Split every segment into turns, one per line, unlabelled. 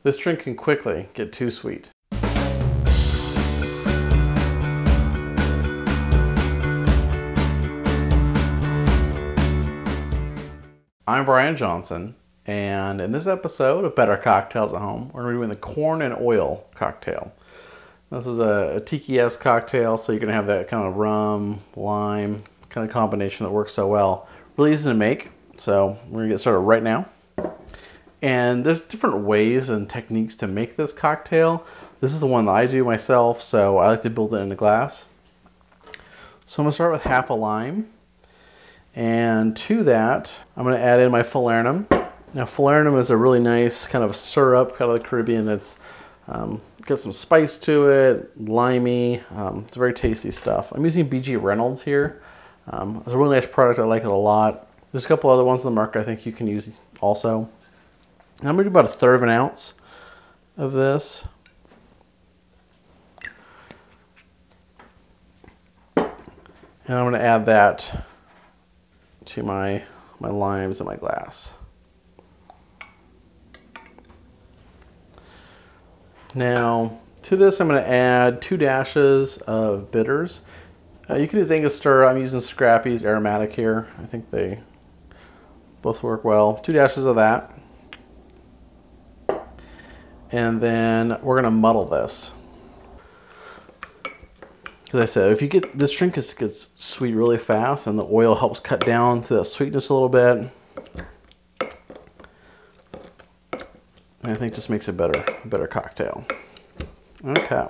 This drink can quickly get too sweet. I'm Brian Johnson, and in this episode of Better Cocktails at Home, we're going to be doing the corn and oil cocktail. This is a tiki-esque cocktail, so you're going to have that kind of rum, lime kind of combination that works so well. Really easy to make, so we're going to get started right now. And there's different ways and techniques to make this cocktail. This is the one that I do myself, so I like to build it in a glass. So I'm going to start with half a lime. And to that, I'm going to add in my falernum. Now, falernum is a really nice kind of syrup, kind of the Caribbean. It's got some spice to it, limey. It's very tasty stuff. I'm using BG Reynolds here. It's a really nice product. I like it a lot. There's a couple other ones in the market I think you can use also. I'm going to do about 1/3 of an ounce of this. And I'm going to add that to my limes in my glass. Now, to this I'm going to add 2 dashes of bitters. You can use Angostura. I'm using Scrappy's Aromatic here. I think they both work well. 2 dashes of that. And then we're going to muddle this. As I said, if you get this drink gets sweet really fast, and the oil helps cut down to that sweetness a little bit. And I think just makes a better cocktail. Okay,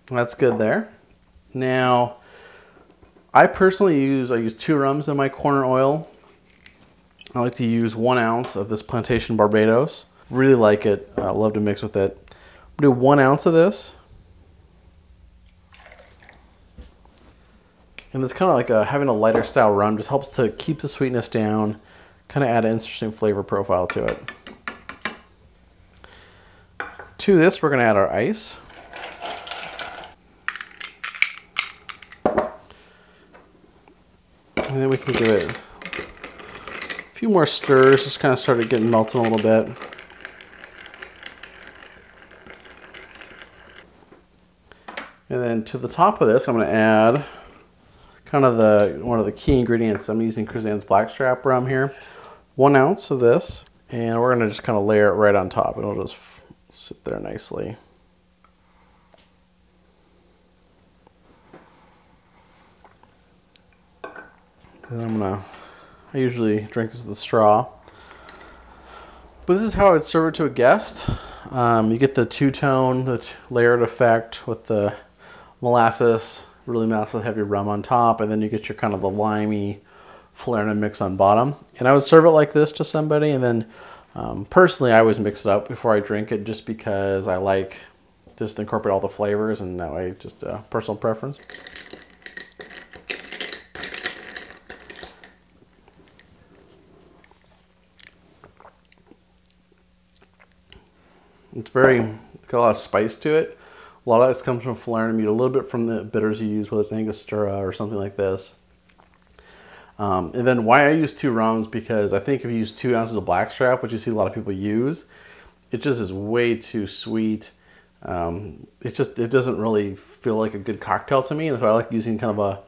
that's good there. Now, I personally use 2 rums in my corn and oil. I like to use 1 ounce of this Plantation Barbados. Really like it. I love to mix with it. I'm gonna do 1 ounce of this. And it's kind of like having a lighter style rum. Just helps to keep the sweetness down, kind of add an interesting flavor profile to it. To this, we're going to add our ice. And then we can give it a few more stirs, just kind of start it getting melted a little bit. And then to the top of this, I'm going to add kind of one of the key ingredients. I'm using Cruzan Blackstrap rum here. 1 ounce of this, and we're going to just kind of layer it right on top, and it'll just sit there nicely. And I usually drink this with a straw, but this is how I'd serve it to a guest. You get the two-tone, the layered effect with the molasses, really molasses heavy rum on top, and then you get your kind of the limey falernum mix on bottom. And I would serve it like this to somebody, and then personally I always mix it up before I drink it, just because I like just to incorporate all the flavors, and that way just personal preference. It's got a lot of spice to it. A lot of this comes from falernum. You get a little bit from the bitters you use, whether it's Angostura or something like this. And then why I use 2 rums, because I think if you use 2 ounces of Blackstrap, which you see a lot of people use, it just is way too sweet. It doesn't really feel like a good cocktail to me, and so I like using kind of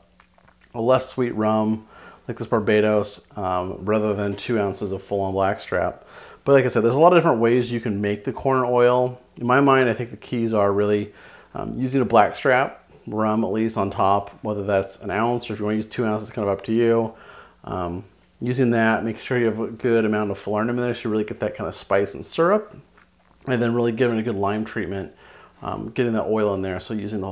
a less sweet rum like this Barbados rather than 2 ounces of full-on Blackstrap. But like I said, there's a lot of different ways you can make the corn oil. In my mind, I think the keys are really using a Blackstrap rum at least on top, whether that's 1 ounce or if you want to use 2 ounces, it's kind of up to you. Using that, make sure you have a good amount of falernum in there so you really get that kind of spice and syrup, and then really giving a good lime treatment, getting that oil in there. So using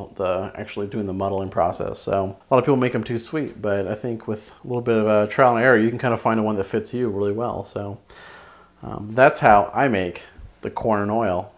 actually doing the muddling process. So a lot of people make them too sweet, but I think with a little bit of trial and error, you can kind of find the one that fits you really well. So that's how I make the corn and oil